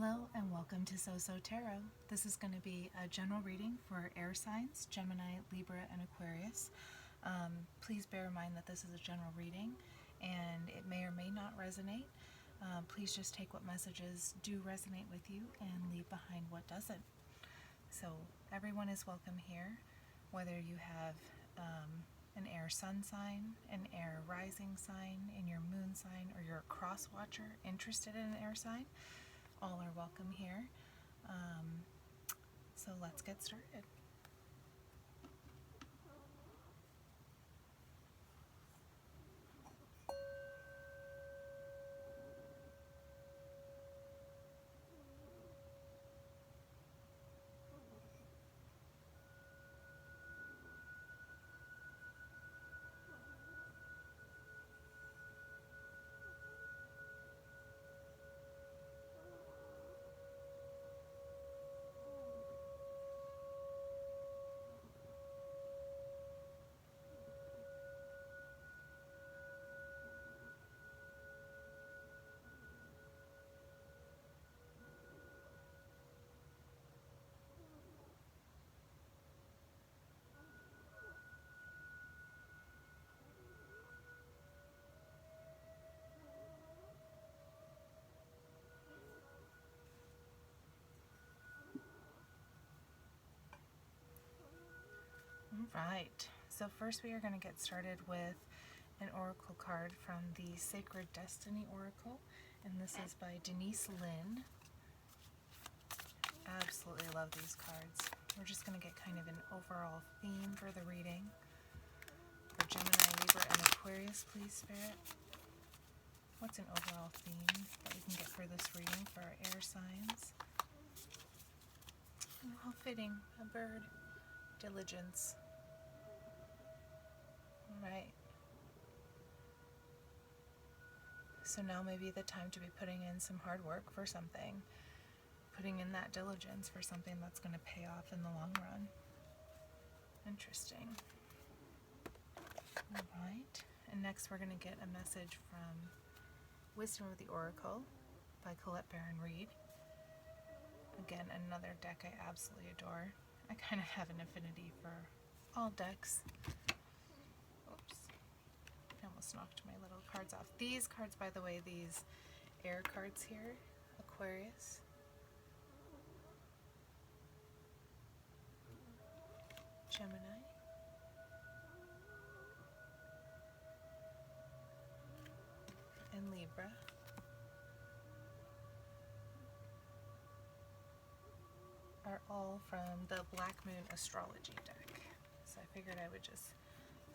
Hello and welcome to So Tarot. This is going to be a general reading for air signs, Gemini, Libra, and Aquarius. Please bear in mind that this is a general reading and it may or may not resonate. Please just take what messages do resonate with you and leave behind what doesn't. So everyone is welcome here, whether you have an air sun sign, an air rising sign, in your moon sign, or you're a cross watcher interested in an air sign. All are welcome here. So let's get started. Right, so first we are going to get started with an oracle card from the Sacred Destiny Oracle, and this is by Denise Lynn. Absolutely love these cards. We're just going to get kind of an overall theme for the reading. For Gemini, Libra, and Aquarius, please, Spirit. What's an overall theme that we can get for this reading for our air signs? Oh, how fitting. A bird. Diligence. Right. So now may be the time to be putting in some hard work for something. Putting in that diligence for something that's going to pay off in the long run. Interesting. Alright. And next we're going to get a message from Wisdom of the Oracle by Colette Baron Reed. Again, another deck I absolutely adore. I kind of have an affinity for all decks. Oops. I almost knocked my little cards off. These cards, by the way, these air cards here, Aquarius, Gemini, and Libra, are all from the Black Moon Astrology deck. So I figured I would just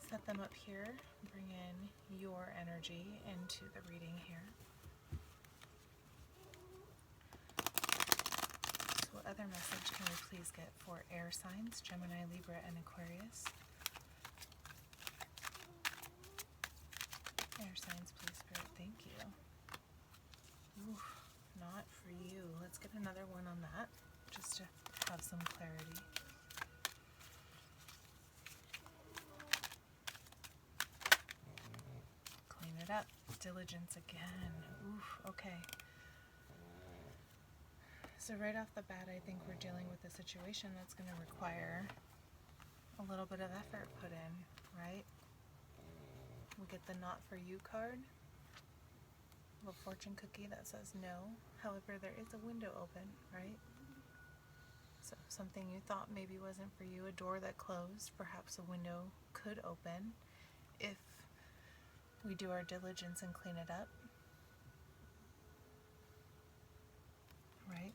set them up here, bring in your energy into the reading here. So what other message can we please get for air signs, Gemini, Libra, and Aquarius? Air signs, please, Spirit, thank you. Ooh, not for you. Let's get another one on that, just to have some clarity. Clean it up. Diligence again. Oof, okay. So right off the bat, I think we're dealing with a situation that's going to require a little bit of effort put in, right? We get the not for you card. A little fortune cookie that says no. However, there is a window open, right? So something you thought maybe wasn't for you, a door that closed, perhaps a window could open if we do our diligence and clean it up, right?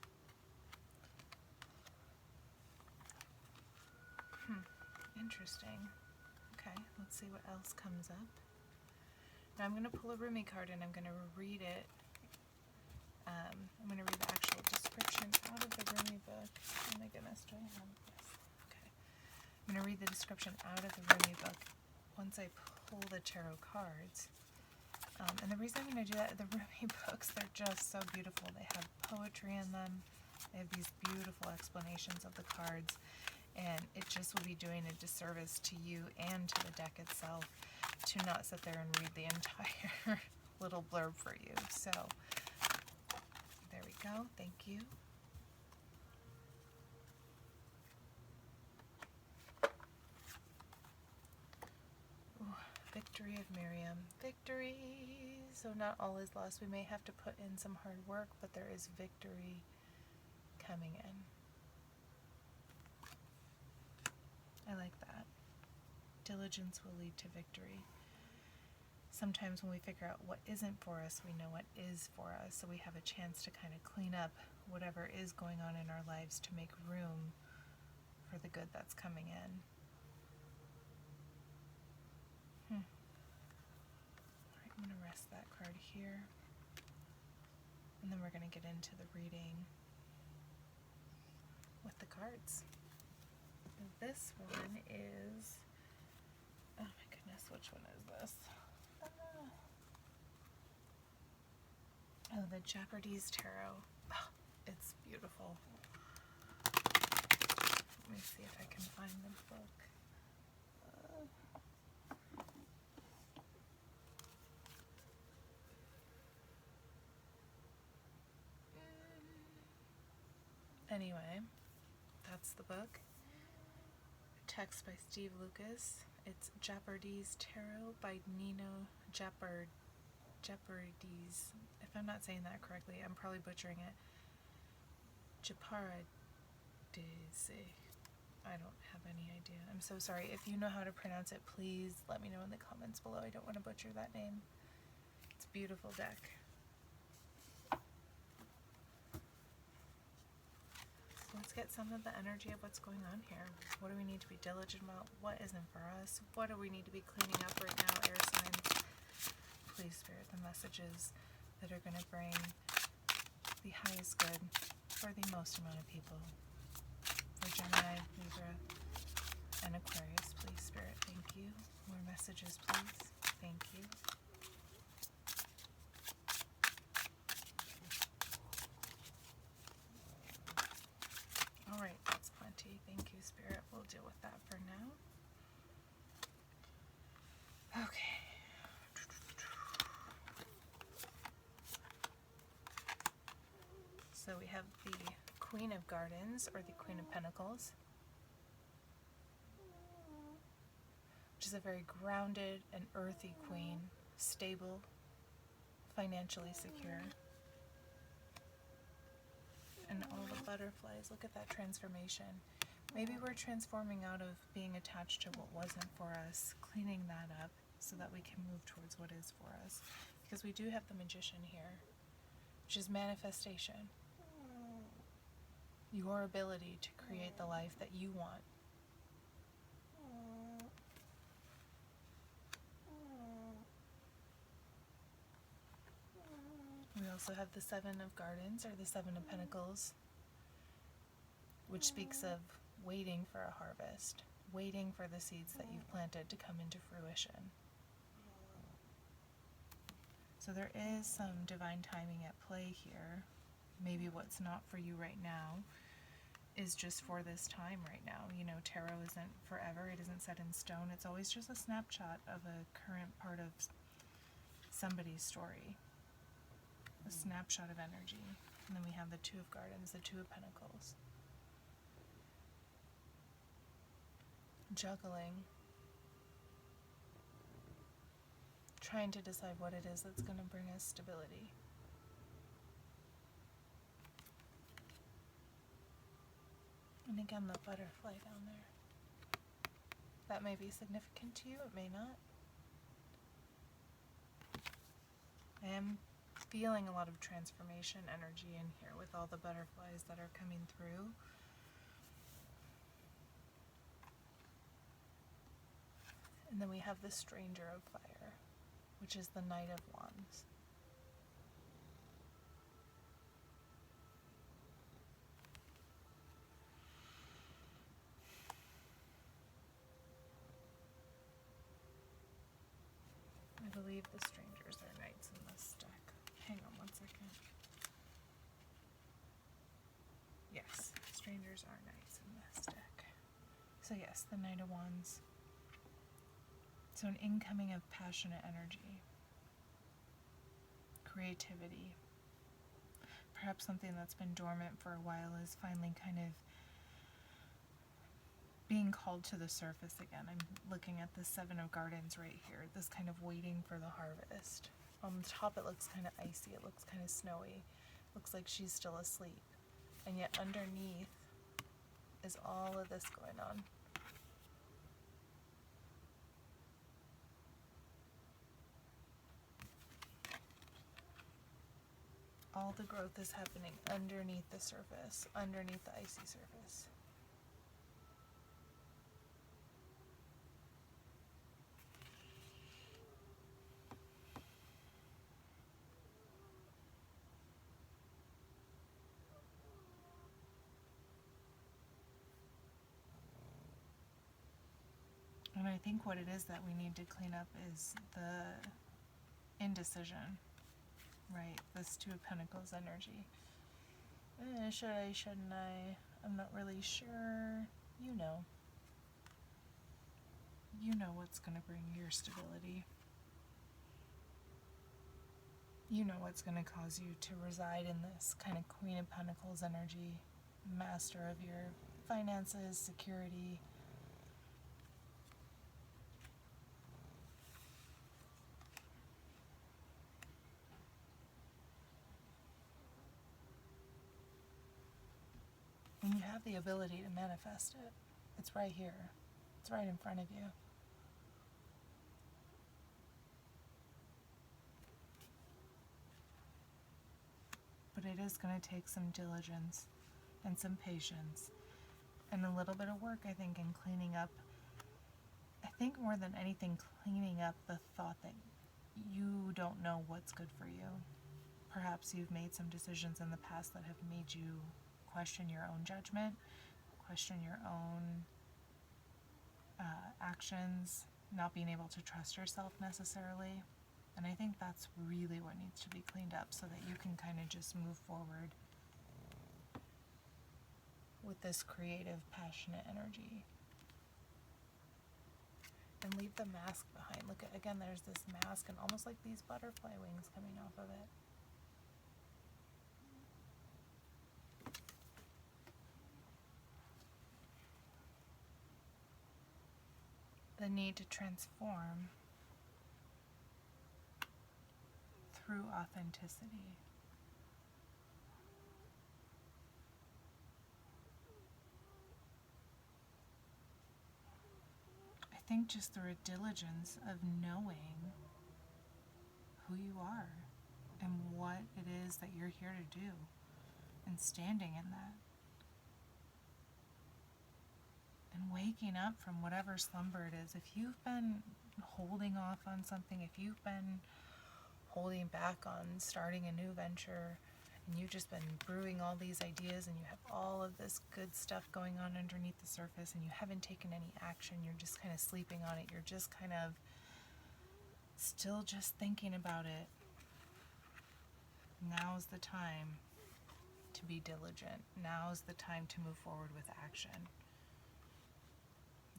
Interesting. Okay, let's see what else comes up. Now I'm going to pull a Rumi card and I'm going to read it. I'm going to read the actual description out of the Rumi book. Oh my goodness, do I have this? Okay. I'm going to read the description out of the Rumi book once I pull the tarot cards. And the reason I'm going to do that, the Rumi books, they're just so beautiful. They have poetry in them. They have these beautiful explanations of the cards. And it just would be doing a disservice to you and to the deck itself to not sit there and read the entire little blurb for you. So There we go. Thank you. Ooh, victory of Miriam. Victory! So not all is lost. We may have to put in some hard work, but there is victory coming in. I like that. Diligence will lead to victory. Sometimes when we figure out what isn't for us, we know what is for us. So we have a chance to kind of clean up whatever is going on in our lives to make room for the good that's coming in. All right, I'm going to rest that card here. And then we're going to get into the reading with the cards. This one is, oh my goodness, which one is this? Oh, the Jeopardy's Tarot. Oh, it's beautiful. Let me see if I can find the book. Anyway, that's the book. Text by Steve Lucas. It's Jeopardy's Tarot by Nino Jeopardy's. If I'm not saying that correctly, I'm probably butchering it. Jeopardy's. I don't have any idea. I'm so sorry. If you know how to pronounce it, please let me know in the comments below. I don't want to butcher that name. It's a beautiful deck. Let's get some of the energy of what's going on here. What do we need to be diligent about? What isn't for us? What do we need to be cleaning up right now, air signs? Please, Spirit, the messages that are going to bring the highest good for the most amount of people. For Gemini, Libra, and Aquarius, please, Spirit. Thank you. More messages, please. Thank you. Alright, that's plenty. Thank you, Spirit. We'll deal with that for now. Okay. So we have the Queen of Gardens, or the Queen of Pentacles, which is a very grounded and earthy queen, stable, financially secure. And all the butterflies, look at that transformation. Maybe we're transforming out of being attached to what wasn't for us, cleaning that up so that we can move towards what is for us. Because we do have the Magician here, which is manifestation. Your ability to create the life that you want. We also have the Seven of Gardens, or the Seven of Pentacles, which speaks of waiting for a harvest, waiting for the seeds that you've planted to come into fruition. So there is some divine timing at play here. Maybe what's not for you right now is just for this time right now. You know, tarot isn't forever, it isn't set in stone. It's always just a snapshot of a current part of somebody's story. A snapshot of energy. And then we have the Two of Gardens, the Two of Pentacles. Juggling. Trying to decide what it is that's going to bring us stability. And again, the butterfly down there. That may be significant to you, it may not. I am feeling a lot of transformation energy in here with all the butterflies that are coming through. And then we have the Stranger of Fire, which is the Knight of Wands. I believe the strangers are knights in this deck. Hang on one second. Yes, strangers are knights in this deck. So yes, the Knight of Wands. So an incoming of passionate energy, creativity, perhaps something that's been dormant for a while is finally kind of being called to the surface again. I'm looking at the Seven of Gardens right here, this kind of waiting for the harvest. On the top it looks kind of icy, it looks kind of snowy, looks like she's still asleep, and yet underneath is all of this going on. All the growth is happening underneath the surface, underneath the icy surface. And I think what it is that we need to clean up is the indecision, right? This Two of Pentacles energy. Should I, shouldn't I? I'm not really sure. You know. You know what's going to bring your stability. You know what's going to cause you to reside in this kind of Queen of Pentacles energy, master of your finances, security. And you have the ability to manifest it. It's right here. It's right in front of you. But it is going to take some diligence and some patience and a little bit of work, I think, in cleaning up. I think more than anything, cleaning up the thought that you don't know what's good for you. Perhaps you've made some decisions in the past that have made you question your own judgment, question your own actions, not being able to trust yourself necessarily. And I think that's really what needs to be cleaned up so that you can kind of just move forward with this creative, passionate energy. And leave the mask behind. Look at, again, there's this mask and almost like these butterfly wings coming off of it. The need to transform through authenticity. I think just through a diligence of knowing who you are and what it is that you're here to do and standing in that. And waking up from whatever slumber it is. If you've been holding off on something, if you've been holding back on starting a new venture, and you've just been brewing all these ideas and you have all of this good stuff going on underneath the surface and you haven't taken any action, you're just kind of sleeping on it, you're just kind of still just thinking about it, now's the time to be diligent. Now's the time to move forward with action.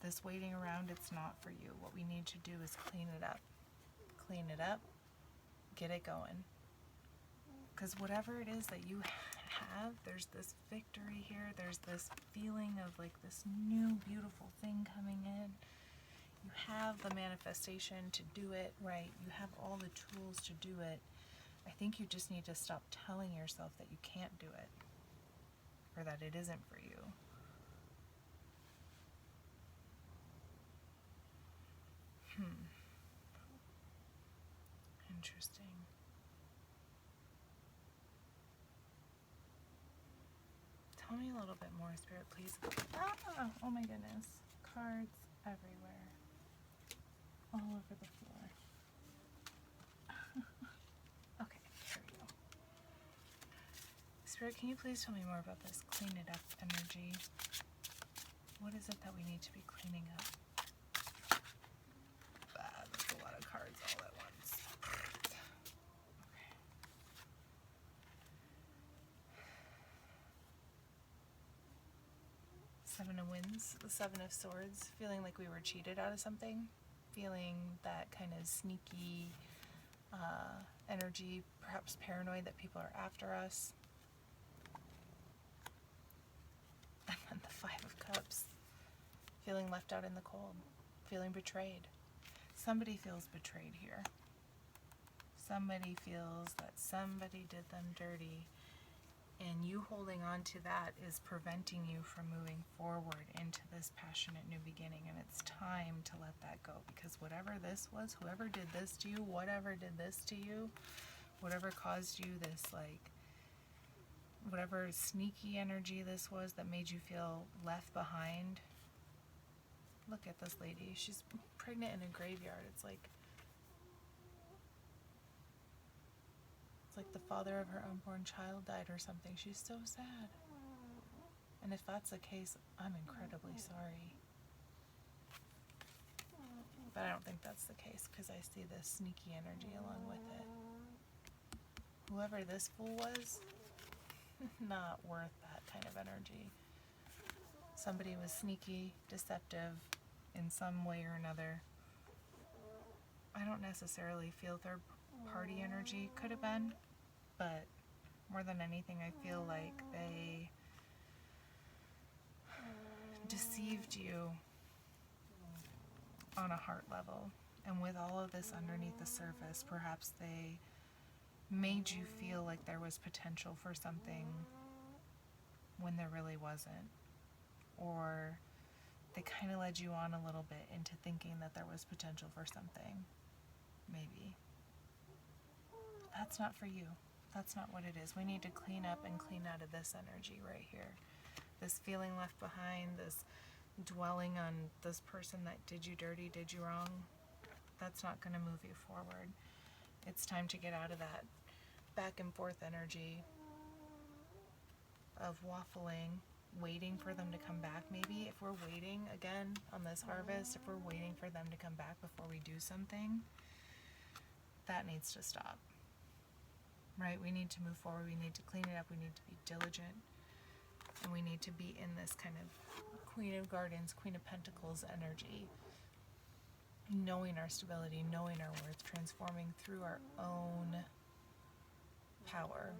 This waiting around, it's not for you. What we need to do is clean it up. Clean it up, get it going. Because whatever it is that you have, there's this victory here, there's this feeling of like this new beautiful thing coming in. You have the manifestation to do it right. You have all the tools to do it. I think you just need to stop telling yourself that you can't do it or that it isn't for you. Interesting. Tell me a little bit more, Spirit, please. Oh my goodness. Cards everywhere. All over the floor. Okay, here we go. Spirit, can you please tell me more about this clean it up energy? What is it that we need to be cleaning up? That's a lot of cards all at once. Okay. Seven of Wands, the Seven of Swords, feeling like we were cheated out of something, feeling that kind of sneaky energy, perhaps paranoid that people are after us. Five of Cups. Feeling left out in the cold. Feeling betrayed. Somebody feels betrayed here. Somebody feels that somebody did them dirty. And you holding on to that is preventing you from moving forward into this passionate new beginning. And it's time to let that go. Because whatever this was, whoever did this to you, whatever did this to you, whatever caused you this, like, whatever sneaky energy this was that made you feel left behind. Look at this lady. She's pregnant in a graveyard. It's like the father of her unborn child died or something. She's so sad. And if that's the case, I'm incredibly sorry. But I don't think that's the case because I see this sneaky energy along with it. Whoever this fool was, not worth that kind of energy. Somebody was sneaky, deceptive in some way or another. I don't necessarily feel third party energy. Could have been, but more than anything, I feel like they deceived you on a heart level. And with all of this underneath the surface, perhaps they made you feel like there was potential for something when there really wasn't. Or they kind of led you on a little bit into thinking that there was potential for something. Maybe. That's not for you. That's not what it is. We need to clean up and clean out of this energy right here. This feeling left behind, this dwelling on this person that did you dirty, did you wrong. That's not going to move you forward. It's time to get out of that back and forth energy of waffling, waiting for them to come back. Maybe if we're waiting again on this harvest, if we're waiting for them to come back before we do something, that needs to stop. Right? We need to move forward. We need to clean it up. We need to be diligent. And we need to be in this kind of Queen of Gardens, Queen of Pentacles energy. Knowing our stability, knowing our worth, transforming through our own power.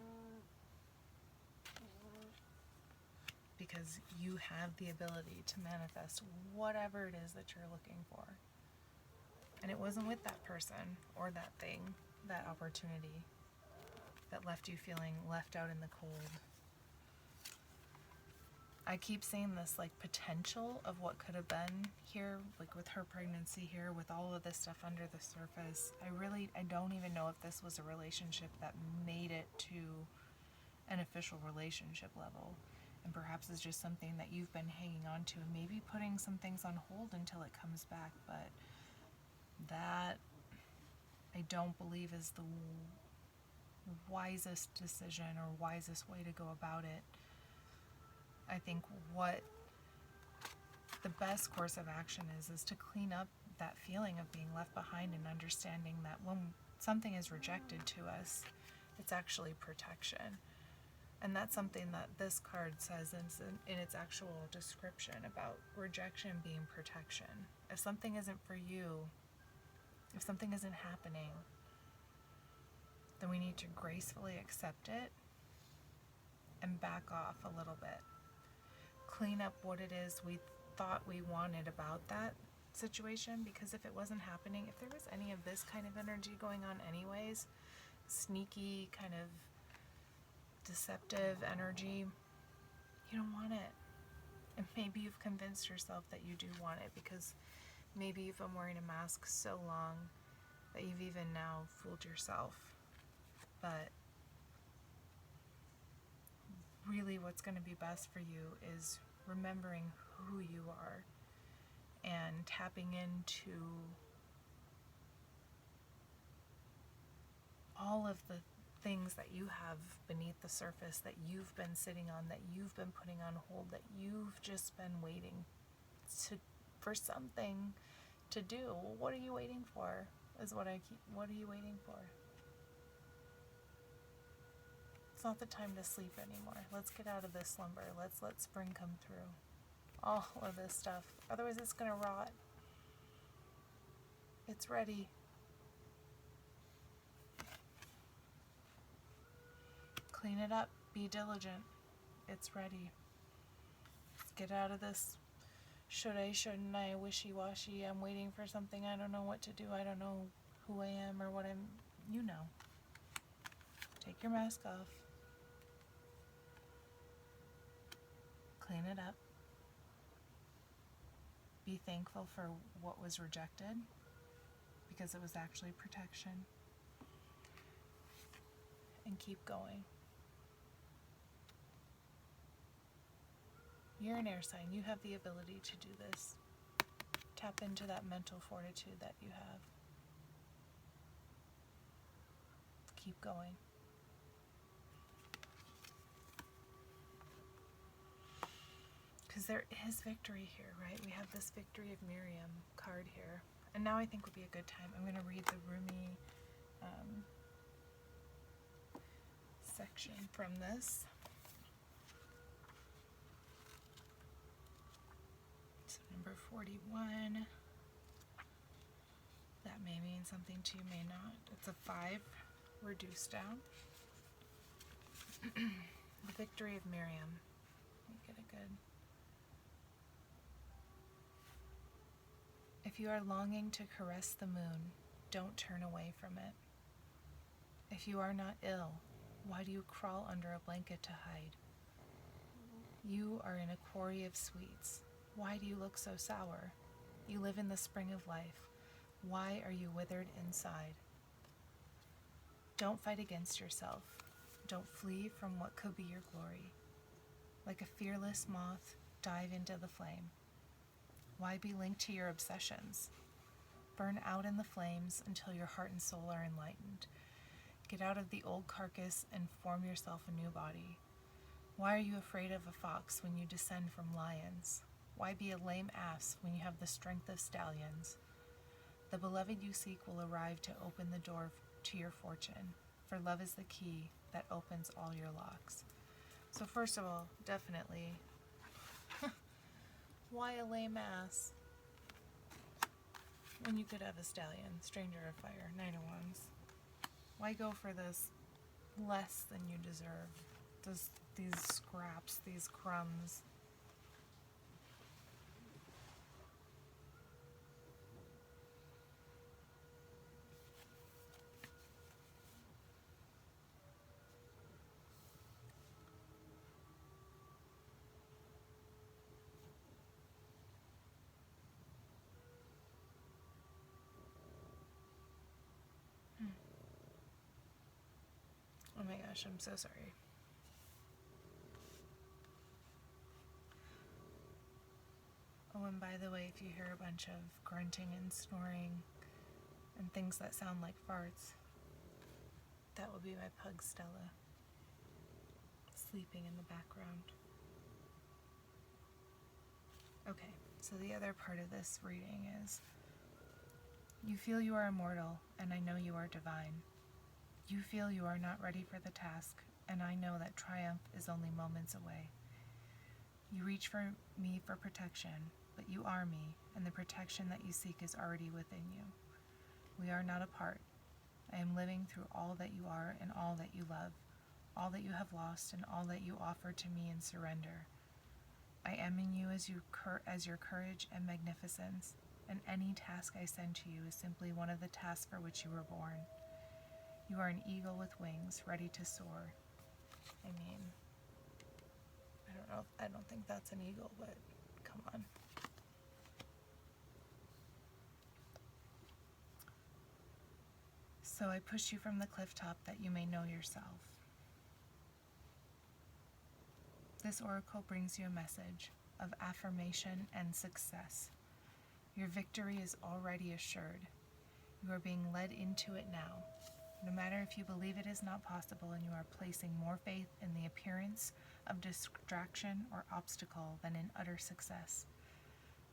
Because you have the ability to manifest whatever it is that you're looking for. And it wasn't with that person or that thing, that opportunity that left you feeling left out in the cold. I keep seeing this like potential of what could have been here, like with her pregnancy here, with all of this stuff under the surface. I don't even know if this was a relationship that made it to an official relationship level. And perhaps it's just something that you've been hanging on to and maybe putting some things on hold until it comes back. But that, I don't believe, is the wisest decision or wisest way to go about it. I think what the best course of action is to clean up that feeling of being left behind and understanding that when something is rejected to us, it's actually protection. And that's something that this card says in its actual description about rejection being protection. If something isn't for you, if something isn't happening, then we need to gracefully accept it and back off a little bit. Clean up what it is we thought we wanted about that situation, because if it wasn't happening, if there was any of this kind of energy going on anyways, sneaky kind of deceptive energy, you don't want it. And maybe you've convinced yourself that you do want it because maybe you've been wearing a mask so long that you've even now fooled yourself. But really what's going to be best for you is remembering who you are and tapping into all of the things that you have beneath the surface, that you've been sitting on, that you've been putting on hold, that you've just been waiting for something to do. What are you waiting for? What are you waiting for? It's not the time to sleep anymore. Let's get out of this slumber. Let's let spring come through. All of this stuff. Otherwise it's gonna rot. It's ready. Clean it up. Be diligent. It's ready. Get out of this should I, shouldn't I, wishy-washy, I'm waiting for something, I don't know what to do, I don't know who I am or what I'm, you know. Take your mask off. Clean it up. Be thankful for what was rejected, because it was actually protection. And keep going. You're an air sign. You have the ability to do this. Tap into that mental fortitude that you have. Keep going. Because there is victory here, right? We have this Victory of Miriam card here. And now I think would be a good time. I'm going to read the Rumi section from this. So number 41. That may mean something to you, may not. It's a 5 reduced down. The Victory of Miriam. Let me get it good. If you are longing to caress the moon, don't turn away from it. If you are not ill, why do you crawl under a blanket to hide? You are in a quarry of sweets. Why do you look so sour? You live in the spring of life. Why are you withered inside? Don't fight against yourself. Don't flee from what could be your glory. Like a fearless moth, dive into the flame. Why be linked to your obsessions? Burn out in the flames until your heart and soul are enlightened. Get out of the old carcass and form yourself a new body. Why are you afraid of a fox when you descend from lions? Why be a lame ass when you have the strength of stallions? The beloved you seek will arrive to open the door to your fortune, for love is the key that opens all your locks. So first of all, definitely, why a lame ass when you could have a stallion? Stranger of fire, 9 of wands. Why go for this less than you deserve? These scraps, these crumbs. Oh my gosh, I'm so sorry. Oh, and by the way, if you hear a bunch of grunting and snoring and things that sound like farts, that will be my pug Stella sleeping in the background. Okay, so the other part of this reading is, you feel you are immortal, and I know you are divine. You feel you are not ready for the task, and I know that triumph is only moments away. You reach for me for protection, but you are me, and the protection that you seek is already within you. We are not apart. I am living through all that you are and all that you love, all that you have lost and all that you offer to me in surrender. I am in you as your courage and magnificence, and any task I send to you is simply one of the tasks for which you were born. You are an eagle with wings, ready to soar. I mean, I don't think that's an eagle, but come on. So I push you from the cliff top that you may know yourself. This oracle brings you a message of affirmation and success. Your victory is already assured. You are being led into it now. No matter if you believe it is not possible and you are placing more faith in the appearance of distraction or obstacle than in utter success.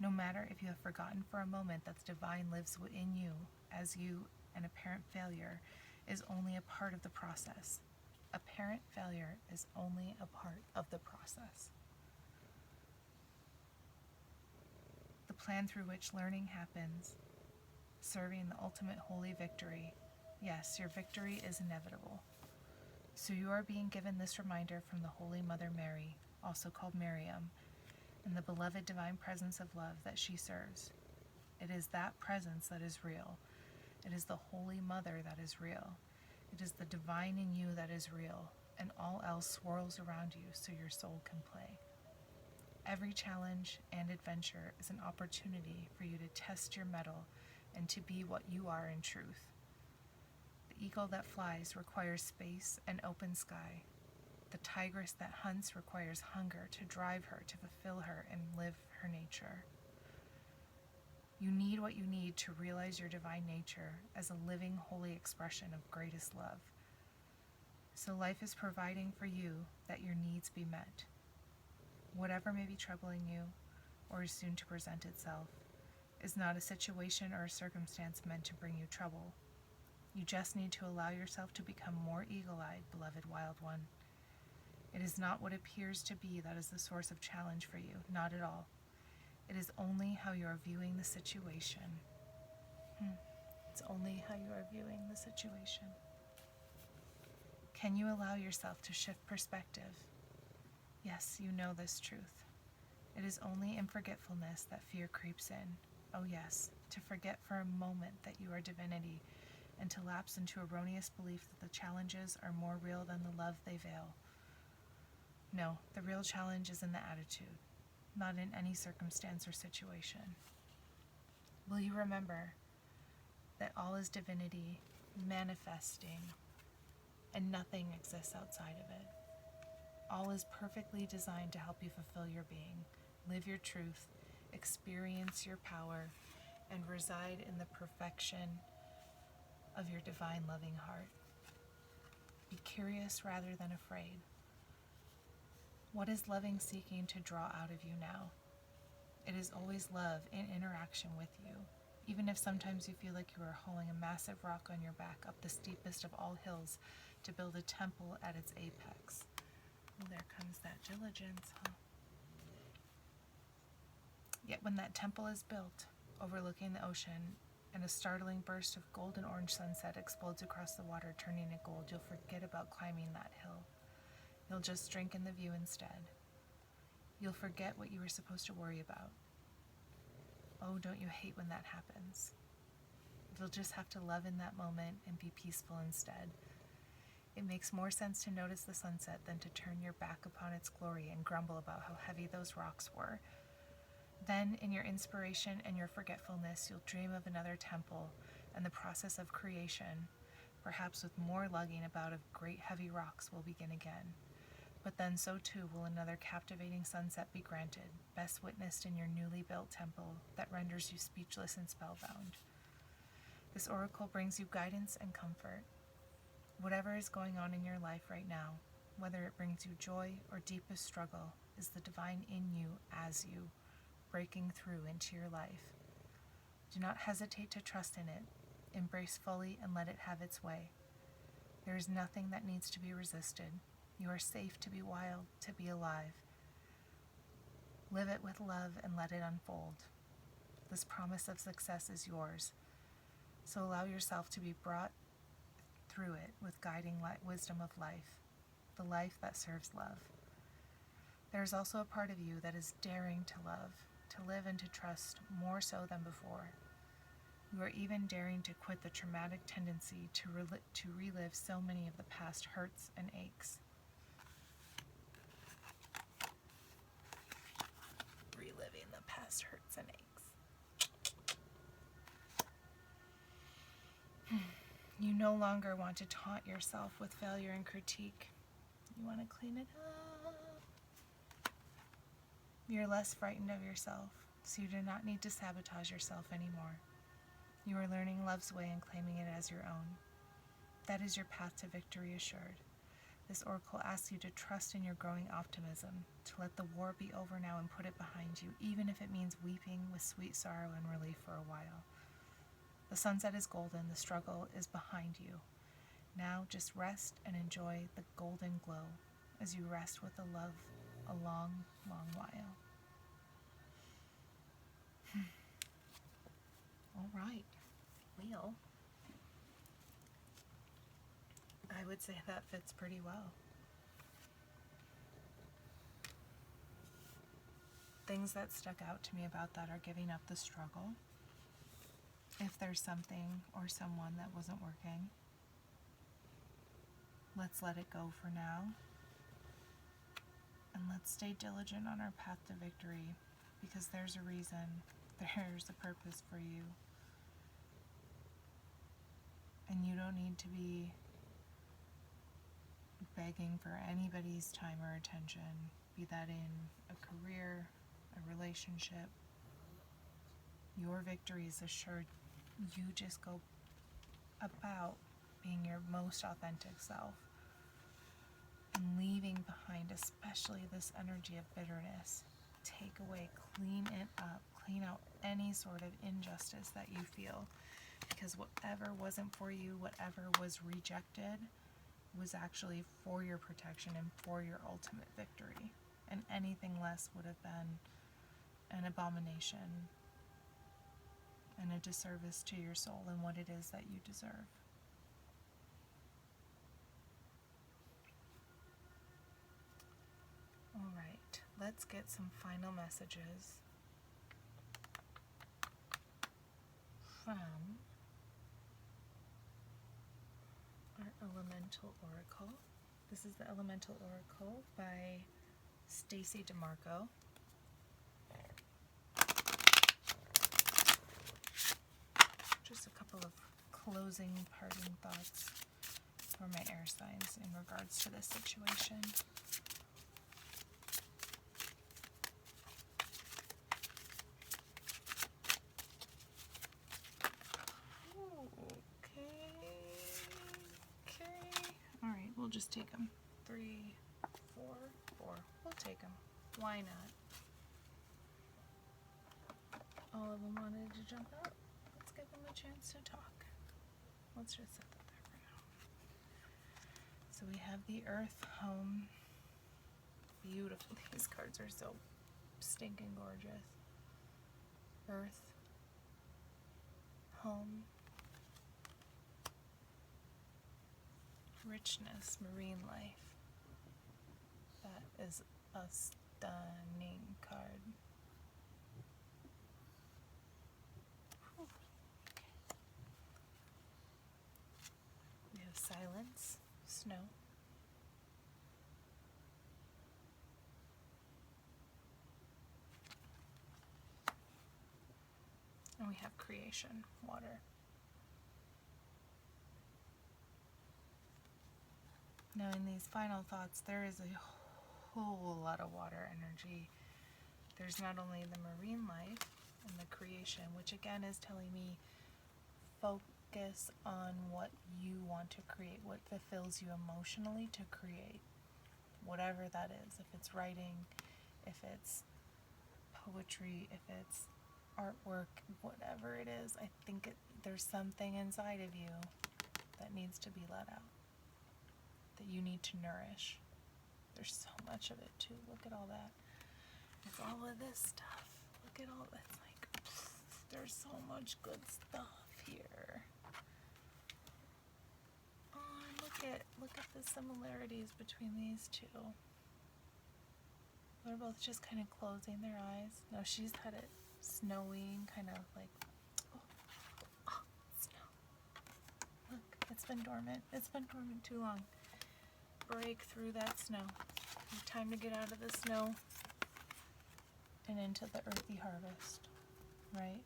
No matter if you have forgotten for a moment that the divine lives within you, as you, an apparent failure, is only a part of the process. Apparent failure is only a part of the process. The plan through which learning happens, serving the ultimate holy victory. Yes, your victory is inevitable. So you are being given this reminder from the Holy Mother Mary, also called Miriam, and the beloved divine presence of love that she serves. It is that presence that is real. It is the Holy Mother that is real. It is the divine in you that is real, and all else swirls around you so your soul can play. Every challenge and adventure is an opportunity for you to test your mettle and to be what you are in truth. The eagle that flies requires space and open sky. The tigress that hunts requires hunger to drive her, to fulfill her, and live her nature. You need what you need to realize your divine nature as a living, holy expression of greatest love. So life is providing for you that your needs be met. Whatever may be troubling you, or is soon to present itself, is not a situation or a circumstance meant to bring you trouble. You just need to allow yourself to become more eagle-eyed, beloved wild one. It is not what appears to be that is the source of challenge for you, not at all. It is only how you are viewing the situation. It's only how you are viewing the situation. Can you allow yourself to shift perspective? Yes, you know this truth. It is only in forgetfulness that fear creeps in. Oh yes, to forget for a moment that you are divinity, and to lapse into erroneous belief that the challenges are more real than the love they veil. No, the real challenge is in the attitude, not in any circumstance or situation. Will you remember that all is divinity manifesting, and nothing exists outside of it? All is perfectly designed to help you fulfill your being, live your truth, experience your power, and reside in the perfection of your divine loving heart. Be curious rather than afraid. What is loving seeking to draw out of you now? It is always love in interaction with you, even if sometimes you feel like you are hauling a massive rock on your back up the steepest of all hills to build a temple at its apex. Well, there comes that diligence, huh? Yet when that temple is built, overlooking the ocean, and a startling burst of golden orange sunset explodes across the water, turning it gold, you'll forget about climbing that hill. You'll just drink in the view instead. You'll forget what you were supposed to worry about. Oh, don't you hate when that happens? You'll just have to love in that moment and be peaceful instead. It makes more sense to notice the sunset than to turn your back upon its glory and grumble about how heavy those rocks were. Then, in your inspiration and your forgetfulness, you'll dream of another temple and the process of creation, perhaps with more lugging about of great heavy rocks, will begin again. But then so too will another captivating sunset be granted, best witnessed in your newly built temple that renders you speechless and spellbound. This oracle brings you guidance and comfort. Whatever is going on in your life right now, whether it brings you joy or deepest struggle, is the divine in you as you, breaking through into your life. Do not hesitate to trust in it. Embrace fully and let it have its way. There is nothing that needs to be resisted. You are safe to be wild, to be alive. Live it with love and let it unfold. This promise of success is yours. So allow yourself to be brought through it with guiding wisdom of life, the life that serves love. There is also a part of you that is daring to love, to live and to trust more so than before. You are even daring to quit the traumatic tendency to relive so many of the past hurts and aches. Reliving the past hurts and aches. You no longer want to taunt yourself with failure and critique. You want to clean it up. You're less frightened of yourself, so you do not need to sabotage yourself anymore. You are learning love's way and claiming it as your own. That is your path to victory assured. This oracle asks you to trust in your growing optimism, to let the war be over now and put it behind you, even if it means weeping with sweet sorrow and relief for a while. The sunset is golden, the struggle is behind you. Now just rest and enjoy the golden glow as you rest with the love a long, long while. All right. Well, I would say that fits pretty well. things that stuck out to me about that are giving up the struggle. If there's something or someone that wasn't working, let's let it go for now. And let's stay diligent on our path to victory, because there's a reason, there's a purpose for you. And you don't need to be begging for anybody's time or attention, be that in a career, a relationship. Your victory is assured. You just go about being your most authentic self and leaving behind, especially this energy of bitterness. Take away, clean it up, clean out any sort of injustice that you feel, because whatever wasn't for you, whatever was rejected, was actually for your protection and for your ultimate victory. And anything less would have been an abomination and a disservice to your soul and what it is that you deserve. All right, let's get some final messages from our Elemental Oracle. This is the Elemental Oracle by Stacy DeMarco. Just a couple of closing, parting thoughts for my air signs in regards to this situation. All right, we'll just take them. 3, 4, 4. We'll take them. Why not? All of them wanted to jump out. Let's give them a chance to talk. Let's just set that there for now. So we have the Earth, Home. Beautiful. These cards are so stinking gorgeous. Earth, Home, richness, marine life. That is a stunning card. Whew. We have silence, snow. And we have creation, water. Now in these final thoughts, there is a whole lot of water energy. There's not only the marine life and the creation, which again is telling me focus on what you want to create, what fulfills you emotionally to create, whatever that is. If it's writing, if it's poetry, if it's artwork, whatever it is, I think there's something inside of you that needs to be let out, that you need to nourish. There's so much of it too. Look at all that. It's all of this stuff. Look at all that. It's like, there's so much good stuff here. Oh, and look at the similarities between these two. They're both just kind of closing their eyes. No, she's had it snowy, kind of like, oh, snow. Look, it's been dormant. It's been dormant too long. Break through that snow. Time to get out of the snow and into the earthy harvest, right?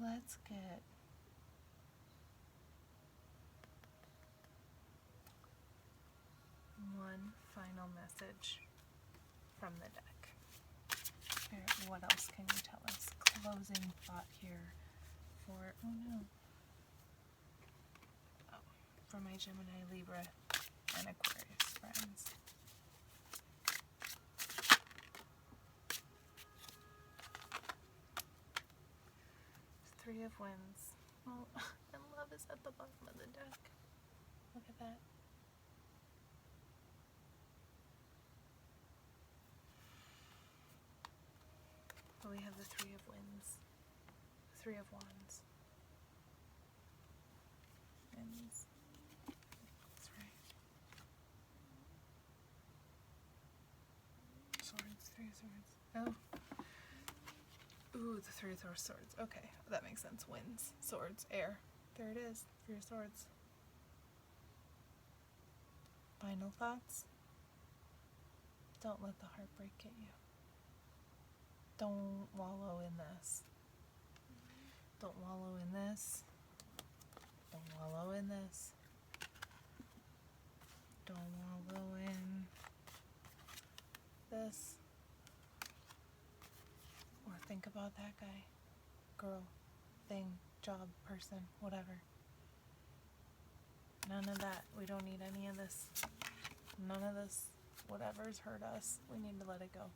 Let's get one final message from the deck. Here, what else can you tell us? Closing thought here for, oh no. Oh, for my Gemini, Libra, and Aquarius friends. Three of Wands. Oh, and love is at the bottom of the deck. Look at that. But we have the Three of Wands. Three of Wands. Winds. That's right. Swords, Three of Swords. Oh. Ooh, the Three of Swords. Okay, that makes sense. Winds, swords, air. There it is. Three of Swords. Final thoughts? Don't let the heartbreak get you. Don't wallow in this. Don't wallow in this. Don't wallow in this. Don't wallow in this. Or think about that guy, girl, thing, job, person, whatever. None of that. We don't need any of this. None of this. Whatever's hurt us, we need to let it go.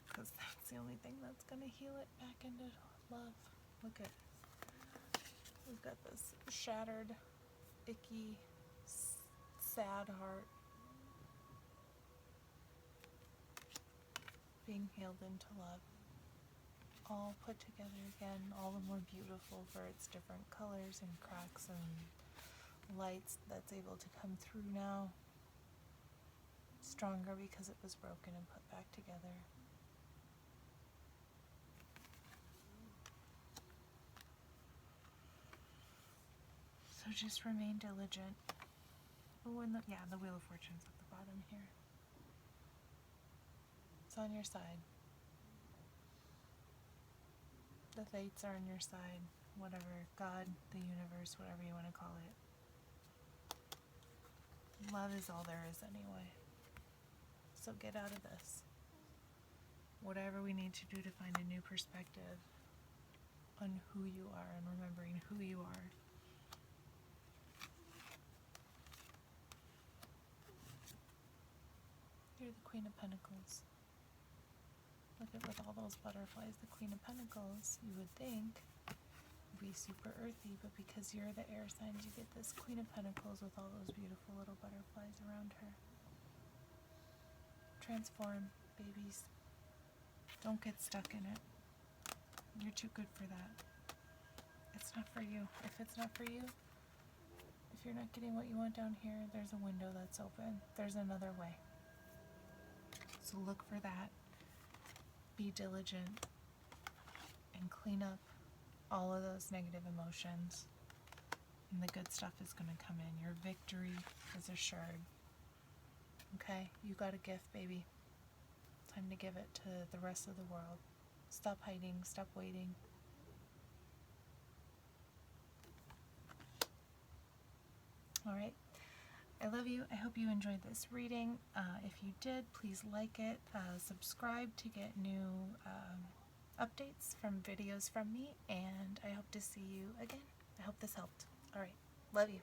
Because that's the only thing that's going to heal it back into love. Look at, we've got this shattered, icky, sad heart being healed into love. All put together again, all the more beautiful for its different colors and cracks and lights that's able to come through now. Stronger because it was broken and put back together. So just remain diligent. Oh, and the Wheel of Fortune's at the bottom here. It's on your side. The fates are on your side. Whatever, God, the universe, whatever you want to call it. Love is all there is anyway. So get out of this. Whatever we need to do to find a new perspective on who you are and remembering who you are. You're the Queen of Pentacles. Look at with all those butterflies, the Queen of Pentacles, you would think would be super earthy, but because you're the air signs, you get this Queen of Pentacles with all those beautiful little butterflies around her. Transform, babies. Don't get stuck in it. You're too good for that. It's not for you. If it's not for you, if you're not getting what you want down here, there's a window that's open. There's another way. So look for that. Be diligent and clean up all of those negative emotions, and the good stuff is going to come in. Your victory is assured. Okay? You got a gift, baby. Time to give it to the rest of the world. Stop hiding. Stop waiting. All right. I love you. I hope you enjoyed this reading. If you did, please like it. Subscribe to get new updates from videos from me. And I hope to see you again. I hope this helped. All right. Love you.